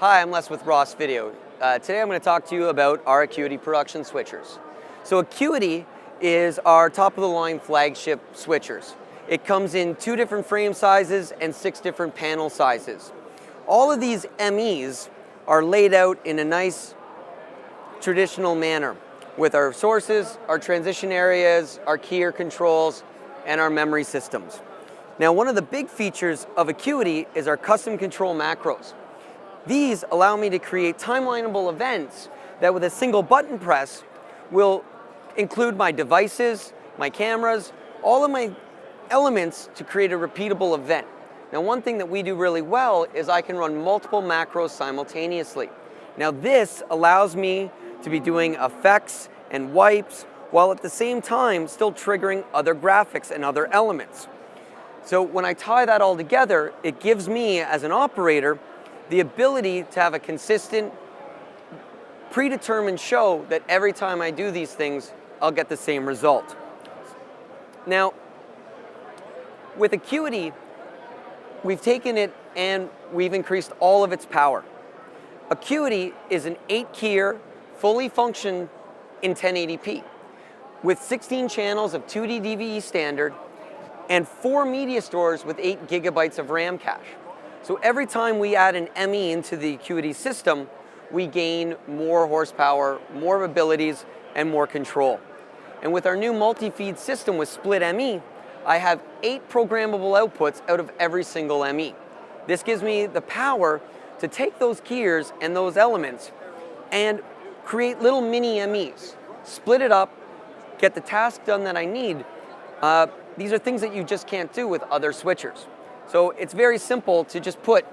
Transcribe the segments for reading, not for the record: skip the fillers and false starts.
Hi, I'm Les with Rossvideo. Today I'm going to talk to you about our Acuity production switchers. So Acuity is our top-of-the-line flagship switchers. It comes in 2 different frame sizes and 6 different panel sizes. All of these MEs are laid out in a nice traditional manner with our sources, our transition areas, our keyer controls, and our memory systems. Now, one of the big features of Acuity is our custom control macros. These allow me to create timelineable events that with a single button press will include my devices, my cameras, all of my elements to create a repeatable event. Now, one thing that we do really well is I can run multiple macros simultaneously. Now, this allows me to be doing effects and wipes while at the same time still triggering other graphics and other elements. So when I tie that all together, it gives me as an operator the ability to have a consistent, predetermined show that every time I do these things, I'll get the same result. Now, with Acuity, we've taken it and we've increased all of its power. Acuity is an 8-keyer, fully functioned in 1080p, with 16 channels of 2D DVE standard and 4 media stores with 8 gigabytes of RAM cache. So every time we add an ME into the Acuity system, we gain more horsepower, more abilities, and more control. And with our new multi-feed system with split ME, I have 8 programmable outputs out of every single ME. This gives me the power to take those keyers and those elements and create little mini MEs, split it up, get the task done that I need. These are things that you just can't do with other switchers. So it's very simple to just put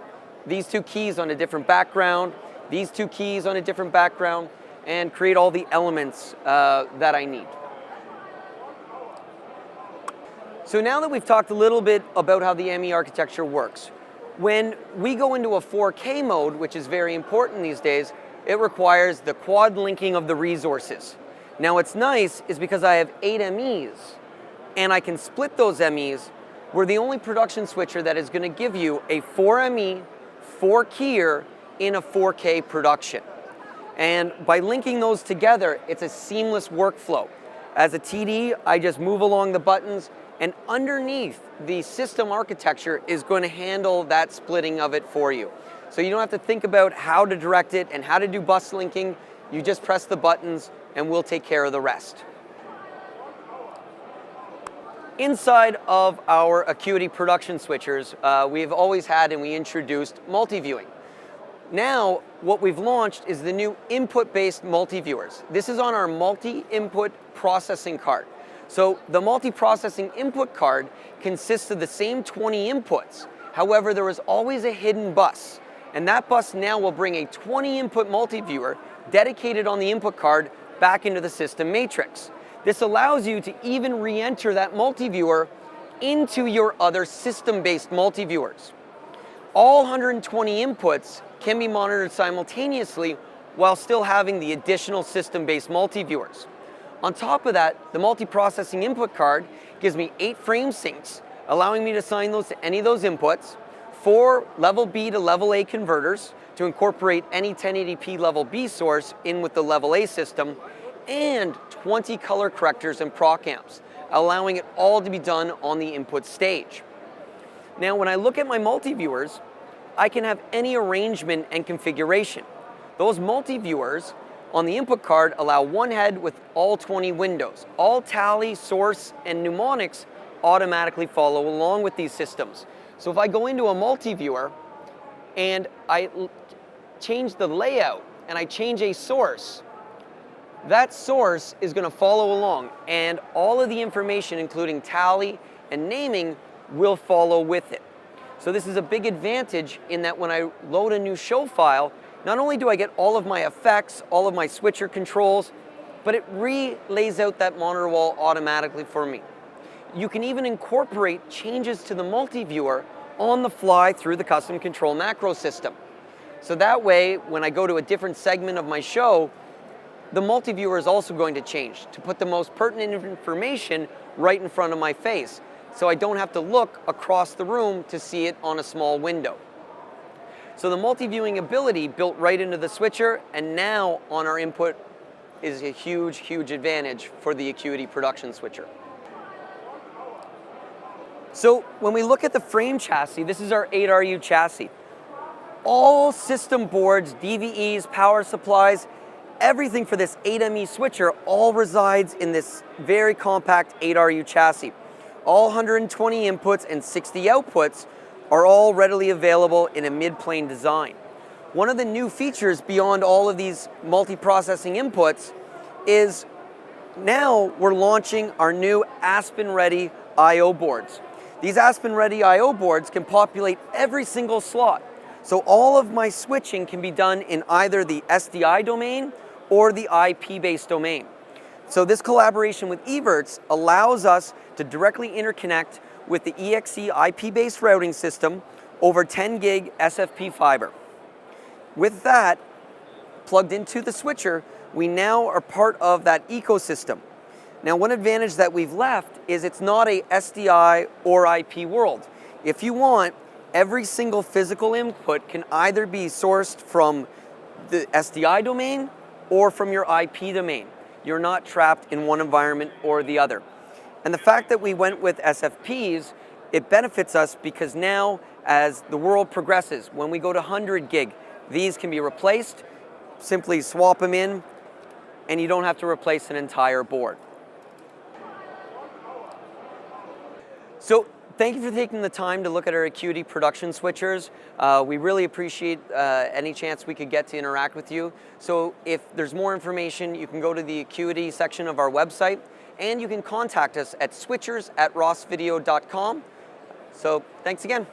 these 2 keys on a different background, these 2 keys on a different background, and create all the elements that I need. So now that we've talked a little bit about how the ME architecture works, when we go into a 4K mode, which is very important these days, it requires the quad linking of the resources. Now what's nice is because I have 8 MEs, and I can split those MEs, we're the only production switcher that is going to give you a 4 ME, 4 keyer in a 4K production. And by linking those together, it's a seamless workflow. As a TD, I just move along the buttons, and underneath the system architecture is going to handle that splitting of it for you. So you don't have to think about how to direct it and how to do bus linking. You just press the buttons and we'll take care of the rest. Inside of our Acuity production switchers, we've always had and we introduced multi-viewing. Now, what we've launched is the new input-based multi-viewers. This is on our multi-input processing card. So the multi-processing input card consists of the same 20 inputs. However, there is always a hidden bus. And that bus now will bring a 20-input multi-viewer dedicated on the input card back into the system matrix. This allows you to even re-enter that multi-viewer into your other system-based multi-viewers. All 120 inputs can be monitored simultaneously while still having the additional system-based multi-viewers. On top of that, the multi-processing input card gives me 8 frame syncs, allowing me to assign those to any of those inputs, 4 level B to level A converters to incorporate any 1080p level B source in with the level A system, and 20 color correctors and proc amps, allowing it all to be done on the input stage. Now, when I look at my multi-viewers, I can have any arrangement and configuration. Those multi-viewers on the input card allow one head with all 20 windows. All tally, source, and mnemonics automatically follow along with these systems. So if I go into a multi-viewer and I change the layout and I change a source, that source is going to follow along, and all of the information, including tally and naming, will follow with it. So this is a big advantage in that when I load a new show file, not only do I get all of my effects, all of my switcher controls, but it relays out that monitor wall automatically for me. You can even incorporate changes to the multi-viewer on the fly through the custom control macro system. So that way, when I go to a different segment of my show, the multi-viewer is also going to change to put the most pertinent information right in front of my face, so I don't have to look across the room to see it on a small window. So the multi-viewing ability built right into the switcher and now on our input is a huge, huge advantage for the Acuity production switcher. So when we look at the frame chassis, this is our 8RU chassis. All system boards, DVEs, power supplies, everything for this 8ME switcher all resides in this very compact 8RU chassis. All 120 inputs and 60 outputs are all readily available in a mid-plane design. One of the new features beyond all of these multi-processing inputs is now we're launching our new Aspen-ready I/O boards. These Aspen-ready I/O boards can populate every single slot. So all of my switching can be done in either the SDI domain or the IP-based domain. So this collaboration with Evertz allows us to directly interconnect with the EXE IP-based routing system over 10 gig SFP fiber. With that plugged into the switcher, we now are part of that ecosystem. Now, one advantage that we've left is it's not a SDI or IP world. If you want, every single physical input can either be sourced from the SDI domain or from your IP domain. You're not trapped in one environment or the other. And the fact that we went with SFPs, it benefits us because now as the world progresses, when we go to 100 gig, these can be replaced, simply swap them in, and you don't have to replace an entire board. So thank you for taking the time to look at our Acuity production switchers. We really appreciate any chance we could get to interact with you. So if there's more information, you can go to the Acuity section of our website, and you can contact us at switchers@rossvideo.com. So thanks again.